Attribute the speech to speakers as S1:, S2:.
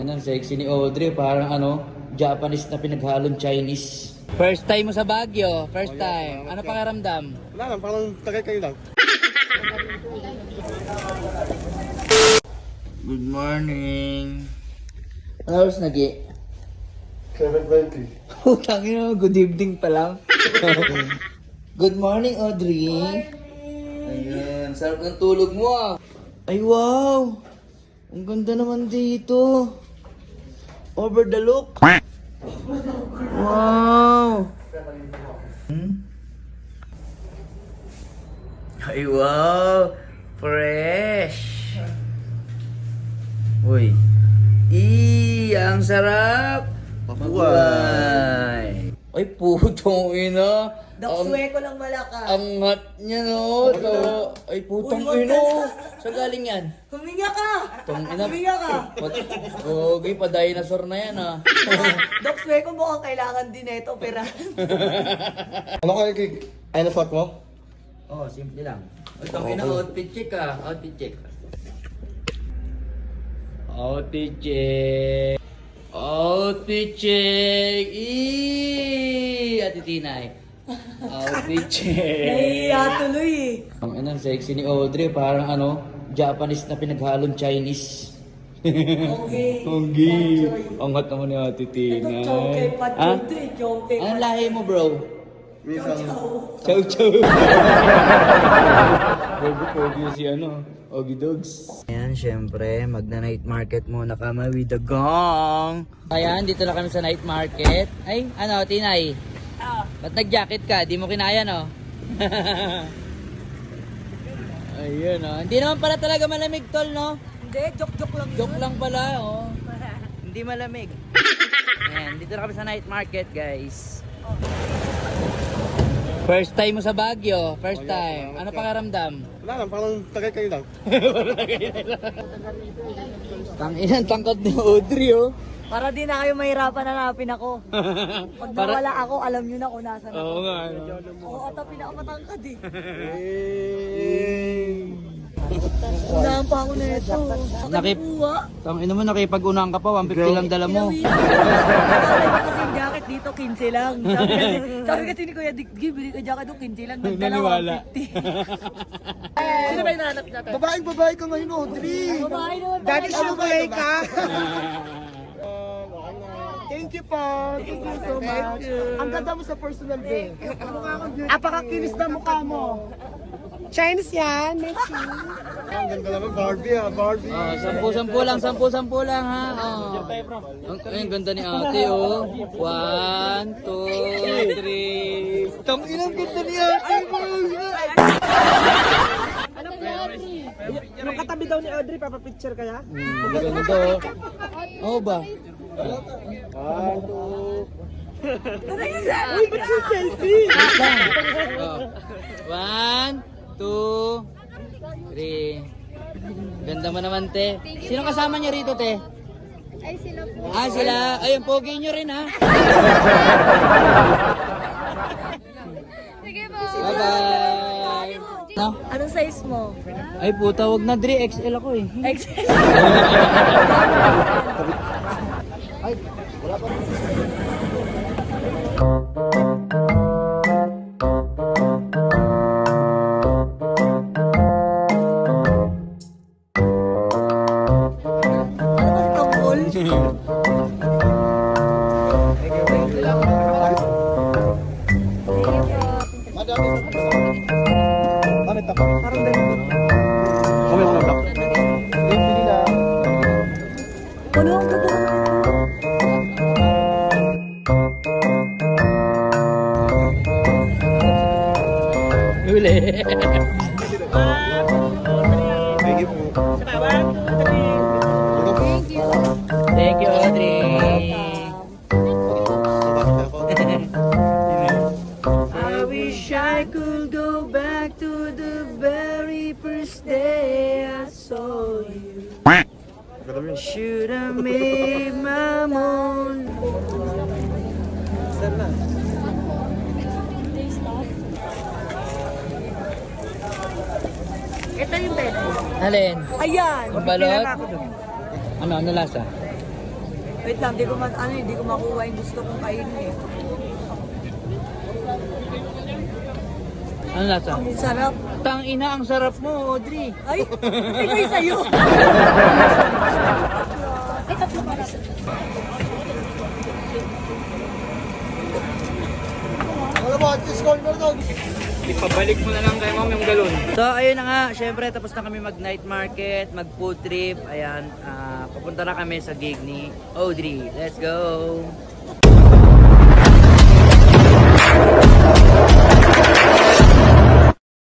S1: Ang sexy ni Audrey, parang Japanese na pinaghalong Chinese. First time mo sa Baguio, first time. Ano pakiramdam?
S2: Wala lang, parang tagay kayo lang.
S1: Good morning. Ano oras nagi?
S2: 7:20.
S1: Tangin mo, good evening pa lang. Good morning, Audrey. Ayan, sarap ng tulog mo ah. Ay wow! Ang ganda naman dito. Over the look. Wow! Ay wow! Fresh! Uy! Ang sarap!
S2: Papuay!
S1: Ay putong ina!
S3: Daksuwe ko lang malakas.
S1: Ang hot niya no! Ay putong
S3: Uy, wag
S1: ina!
S3: ka.
S1: Sa galing yan?
S3: Huminga ka!
S1: Tong ina.
S3: Huminga ka!
S1: Okay, pa-dinosaur na yan ah.
S3: Daksuwe ko mukhang kailangan din na ito, pera.
S2: Ano kayo kay... Ay, nasot mo?
S1: Oh, simple lang. Itong ina, outfit check ah. Outfit check. Outfit check. Outfit check. Ate Tinay. Outfit check.
S3: Nahihiya tuloy eh.
S1: Ang ina, sexy ni Audrey, parang Japanese na pinaghalong Chinese.
S3: Okay.
S1: Honggi. Ang hot naman ni Ate
S3: Ito,
S1: Tinay.
S3: chonke pa
S1: Ah?
S3: dito eh. Chonke pa.
S1: Anong lahi mo, bro?
S2: Minsan...
S1: Chow chow. Pogi si Ogie Dogs. Ayan, syempre, magna-night market muna kami with the gong. Ayan, dito na kami sa night market. Ay, Tinay? Ba't nag-jacket ka? Di mo kinaya, no? Ayun, Hindi naman pala talaga malamig, tol, no?
S3: Hindi, joke-joke lang
S1: Joke lang pala, Hindi malamig. Ayan, dito na kami sa night market, guys. First time mo sa Baguio, first time. Ano pakiramdam?
S2: Wala lang, parang tagay kayo lang.
S1: Tanginan, tangkad ni Audrey,
S3: Para di na kayo mahirapan hanapin ako. Pag nawala ako, alam nyo na kung nasan ako.
S1: Oo nga,
S3: Oo, ata pinakamatangkad eh.
S2: Eh...
S3: Unahan pa ako na ito.
S1: Tangina mo, nakipag-unahan ka pa, 150 lang dala mo.
S3: Kasi yung jacket dito, 15 lang. Sabi kasi ni Kuya Dick, bili ka jacket doon, 15 lang.
S1: Naniwala.
S3: 150. Sino ba yung nanap natin?
S2: Babae ka ngayon, Audrey!
S3: Babae naman.
S2: Daddy, sumay ka! Thank you po. Thank you so much. Ang ganda mo sa personal day. Apakakinis na mukha mo.
S4: Chinese yan, Messi.
S2: Ang ganda naman, Barbie Barbie.
S1: 10-10 lang, 10-10 lang ha. Ang ganda ni ate, 1, 2, 3. Tangina, ang ganda ni ate.
S4: Yung katabi daw ni Audrey, papapicture kaya?
S1: Maganda to. Oo ba?
S4: Uy, ba't si selfie?
S1: 1, 2, 3. Ganda mo naman, te. Sino kasama niya rito, te?
S5: Ay, sila po.
S1: Sila. Ayun, pogi nyo rin, ha?
S5: Sige po.
S1: Bye-bye. No?
S3: Anong size mo?
S1: Ay, puta, wag na, Dre. XL ako, eh.
S3: XL. Ano ba tambol?
S2: Bakit ako? Parang ganun. Kami ako nag-block. Bili na.
S3: Ano ang ganda?
S1: Huli.
S2: Thank you po.
S5: Thank you.
S1: Thank you, Audrey. I wish I could go back to the very first day I saw you. Should have made my moon.
S3: Ito yung pwede.
S1: Alin?
S3: Ayan.
S1: Ang balot? Ano lasa?
S3: Wait lang, hindi ko makuha yung gusto kong kainin eh.
S1: Ano lasa?
S3: Ang sarap.
S1: Tang ina, ang sarap mo, Audrey.
S3: Ay, pinay sa'yo.
S1: Ipabalik mo na lang kay ma'am yung galon. So, ayun na nga. Syempre, tapos na kami mag-night market, mag-food trip. Ayan, papunta na kami sa gig ni Audrey. Let's go!